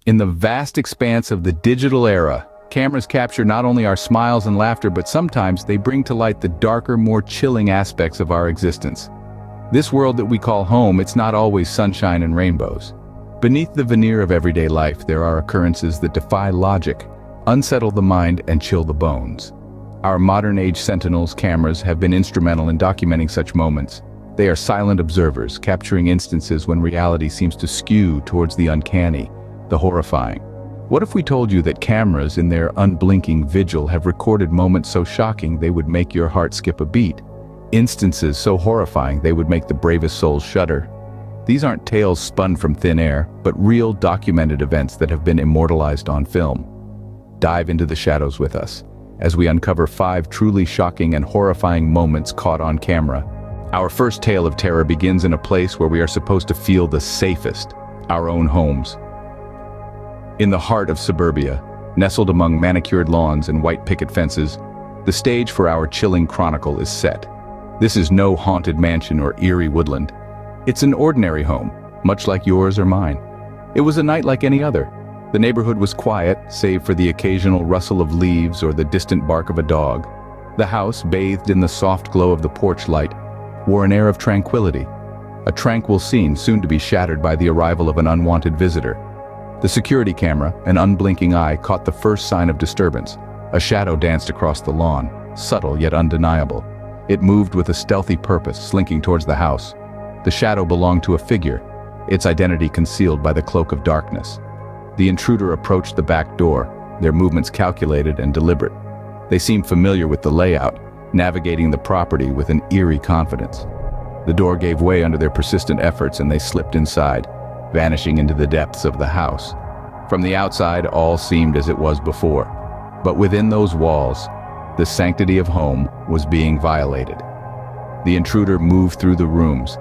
In the vast expanse of the digital era, cameras capture not only our smiles and laughter, but sometimes they bring to light the darker, more chilling aspects of our existence. This world that we call home, it's not always sunshine and rainbows. Beneath the veneer of everyday life, there are occurrences that defy logic, unsettle the mind, and chill the bones. Our modern-age Sentinels cameras have been instrumental in documenting such moments. They are silent observers, capturing instances when reality seems to skew towards the uncanny, the horrifying. What if we told you that cameras in their unblinking vigil have recorded moments so shocking they would make your heart skip a beat? Instances so horrifying they would make the bravest souls shudder. These aren't tales spun from thin air, but real documented events that have been immortalized on film. Dive into the shadows with us as we uncover 5 truly shocking and horrifying moments caught on camera. Our first tale of terror begins in a place where we are supposed to feel the safest, our own homes. In the heart of suburbia, nestled among manicured lawns and white picket fences, the stage for our chilling chronicle is set. This is no haunted mansion or eerie woodland. It's an ordinary home, much like yours or mine. It was a night like any other. The neighborhood was quiet, save for the occasional rustle of leaves or the distant bark of a dog. The house, bathed in the soft glow of the porch light, wore an air of tranquility. A tranquil scene soon to be shattered by the arrival of an unwanted visitor. The security camera, an unblinking eye, caught the first sign of disturbance. A shadow danced across the lawn, subtle yet undeniable. It moved with a stealthy purpose, slinking towards the house. The shadow belonged to a figure, its identity concealed by the cloak of darkness. The intruder approached the back door, their movements calculated and deliberate. They seemed familiar with the layout, navigating the property with an eerie confidence. The door gave way under their persistent efforts and they slipped inside, vanishing into the depths of the house. From the outside, all seemed as it was before. But within those walls, the sanctity of home was being violated. The intruder moved through the rooms,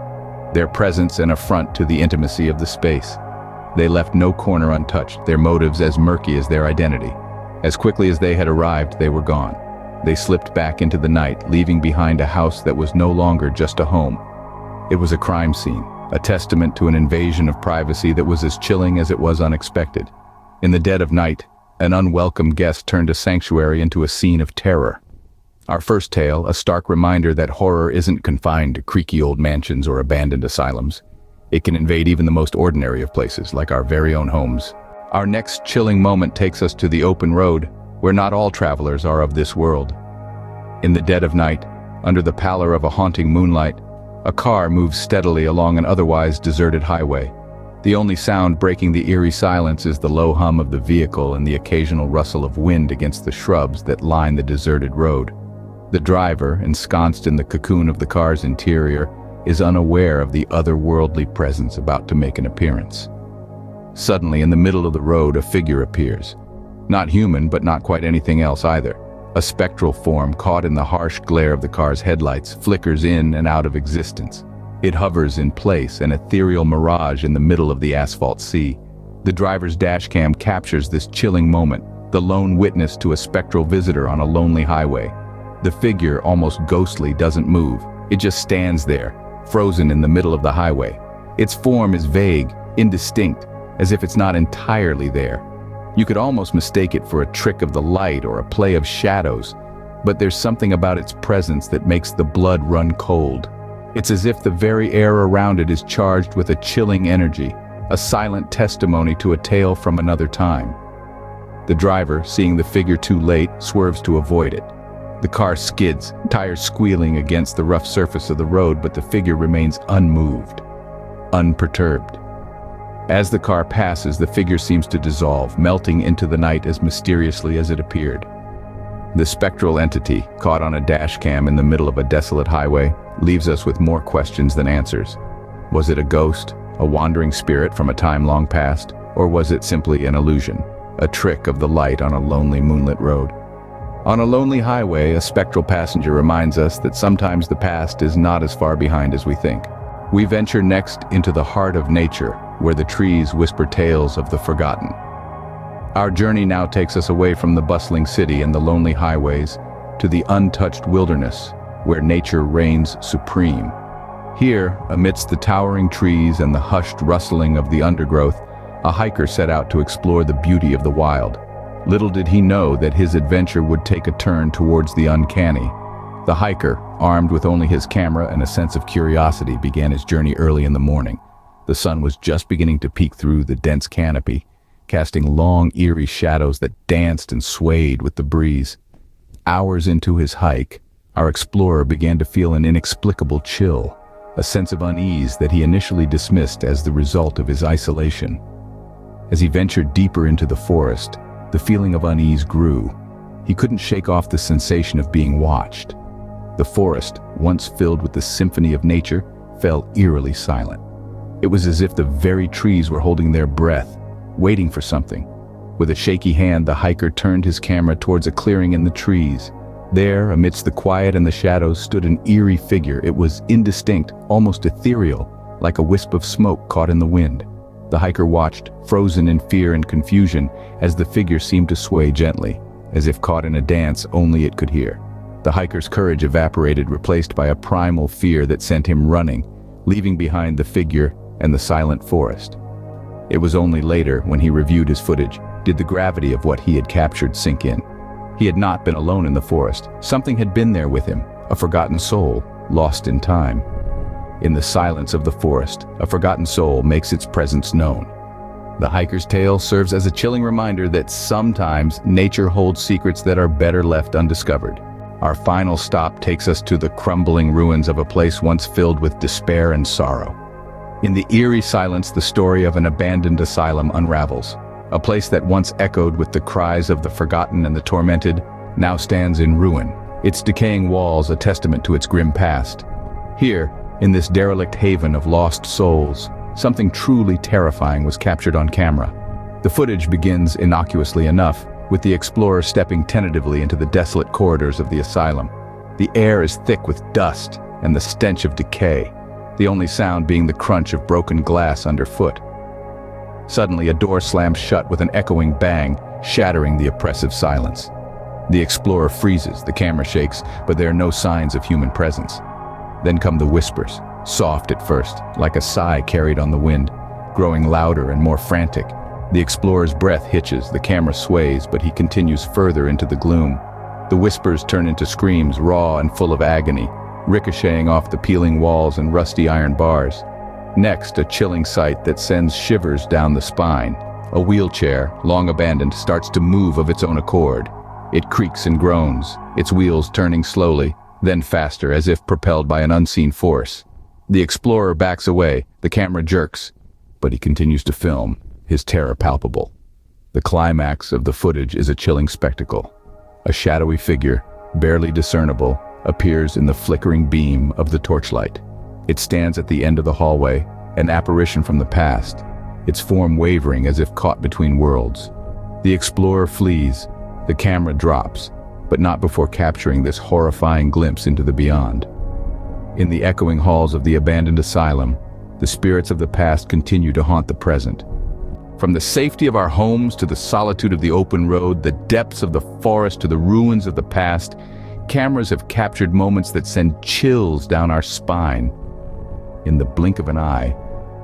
their presence an affront to the intimacy of the space. They left no corner untouched, their motives as murky as their identity. As quickly as they had arrived, they were gone. They slipped back into the night, leaving behind a house that was no longer just a home. It was a crime scene, a testament to an invasion of privacy that was as chilling as it was unexpected. In the dead of night, an unwelcome guest turned a sanctuary into a scene of terror. Our first tale, a stark reminder that horror isn't confined to creaky old mansions or abandoned asylums. It can invade even the most ordinary of places, like our very own homes. Our next chilling moment takes us to the open road, where not all travelers are of this world. In the dead of night, under the pallor of a haunting moonlight, a car moves steadily along an otherwise deserted highway. The only sound breaking the eerie silence is the low hum of the vehicle and the occasional rustle of wind against the shrubs that line the deserted road. The driver, ensconced in the cocoon of the car's interior, is unaware of the otherworldly presence about to make an appearance. Suddenly, in the middle of the road, a figure appears. Not human, but not quite anything else either. A spectral form caught in the harsh glare of the car's headlights flickers in and out of existence. It hovers in place, an ethereal mirage in the middle of the asphalt sea. The driver's dashcam captures this chilling moment, the lone witness to a spectral visitor on a lonely highway. The figure, almost ghostly, doesn't move. It just stands there, frozen in the middle of the highway. Its form is vague, indistinct, as if it's not entirely there. You could almost mistake it for a trick of the light or a play of shadows, but there's something about its presence that makes the blood run cold. It's as if the very air around it is charged with a chilling energy, a silent testimony to a tale from another time. The driver, seeing the figure too late, swerves to avoid it. The car skids, tires squealing against the rough surface of the road, but the figure remains unmoved, unperturbed. As the car passes, the figure seems to dissolve, melting into the night as mysteriously as it appeared. The spectral entity, caught on a dash cam in the middle of a desolate highway, leaves us with more questions than answers. Was it a ghost, a wandering spirit from a time long past, or was it simply an illusion, a trick of the light on a lonely moonlit road? On a lonely highway, a spectral passenger reminds us that sometimes the past is not as far behind as we think. We venture next into the heart of nature, where the trees whisper tales of the forgotten. Our journey now takes us away from the bustling city and the lonely highways to the untouched wilderness, where nature reigns supreme. Here, amidst the towering trees and the hushed rustling of the undergrowth, a hiker set out to explore the beauty of the wild. Little did he know that his adventure would take a turn towards the uncanny. The hiker, armed with only his camera and a sense of curiosity, began his journey early in the morning. The sun was just beginning to peek through the dense canopy, casting long, eerie shadows that danced and swayed with the breeze. Hours into his hike, our explorer began to feel an inexplicable chill, a sense of unease that he initially dismissed as the result of his isolation. As he ventured deeper into the forest, the feeling of unease grew. He couldn't shake off the sensation of being watched. The forest, once filled with the symphony of nature, fell eerily silent. It was as if the very trees were holding their breath, waiting for something. With a shaky hand, the hiker turned his camera towards a clearing in the trees. There, amidst the quiet and the shadows, stood an eerie figure. It was indistinct, almost ethereal, like a wisp of smoke caught in the wind. The hiker watched, frozen in fear and confusion, as the figure seemed to sway gently, as if caught in a dance only it could hear. The hiker's courage evaporated, replaced by a primal fear that sent him running, leaving behind the figure and the silent forest. It was only later, when he reviewed his footage, did the gravity of what he had captured sink in. He had not been alone in the forest. Something had been there with him, a forgotten soul, lost in time. In the silence of the forest, a forgotten soul makes its presence known. The hiker's tale serves as a chilling reminder that sometimes nature holds secrets that are better left undiscovered. Our final stop takes us to the crumbling ruins of a place once filled with despair and sorrow. In the eerie silence, the story of an abandoned asylum unravels. A place that once echoed with the cries of the forgotten and the tormented now stands in ruin, its decaying walls a testament to its grim past. Here, in this derelict haven of lost souls, something truly terrifying was captured on camera. The footage begins innocuously enough, with the explorer stepping tentatively into the desolate corridors of the asylum. The air is thick with dust and the stench of decay, the only sound being the crunch of broken glass underfoot. Suddenly, a door slams shut with an echoing bang, shattering the oppressive silence. The explorer freezes, the camera shakes, but there are no signs of human presence. Then come the whispers, soft at first, like a sigh carried on the wind, growing louder and more frantic. The explorer's breath hitches, the camera sways, but he continues further into the gloom. The whispers turn into screams, raw and full of agony, ricocheting off the peeling walls and rusty iron bars. Next, a chilling sight that sends shivers down the spine. A wheelchair, long abandoned, starts to move of its own accord. It creaks and groans, its wheels turning slowly, then faster, as if propelled by an unseen force. The explorer backs away, the camera jerks, but he continues to film, his terror palpable. The climax of the footage is a chilling spectacle. A shadowy figure, barely discernible, appears in the flickering beam of the torchlight. It stands at the end of the hallway, an apparition from the past, its form wavering as if caught between worlds. The explorer flees, the camera drops, but not before capturing this horrifying glimpse into the beyond. In the echoing halls of the abandoned asylum, the spirits of the past continue to haunt the present. From the safety of our homes to the solitude of the open road, the depths of the forest to the ruins of the past, cameras have captured moments that send chills down our spine. In the blink of an eye,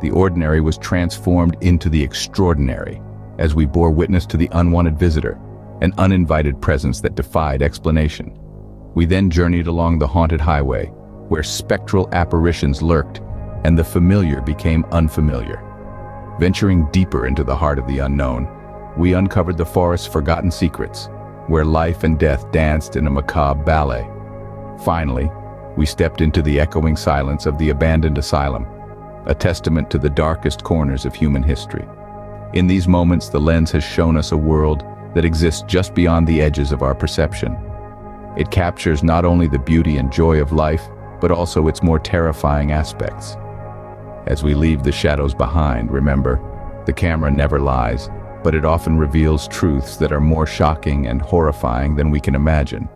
the ordinary was transformed into the extraordinary, as we bore witness to the unwanted visitor, an uninvited presence that defied explanation. We then journeyed along the haunted highway, where spectral apparitions lurked, and the familiar became unfamiliar. Venturing deeper into the heart of the unknown, we uncovered the forest's forgotten secrets, where life and death danced in a macabre ballet. Finally, we stepped into the echoing silence of the abandoned asylum, a testament to the darkest corners of human history. In these moments, the lens has shown us a world that exists just beyond the edges of our perception. It captures not only the beauty and joy of life, but also its more terrifying aspects. As we leave the shadows behind, remember, the camera never lies, but it often reveals truths that are more shocking and horrifying than we can imagine.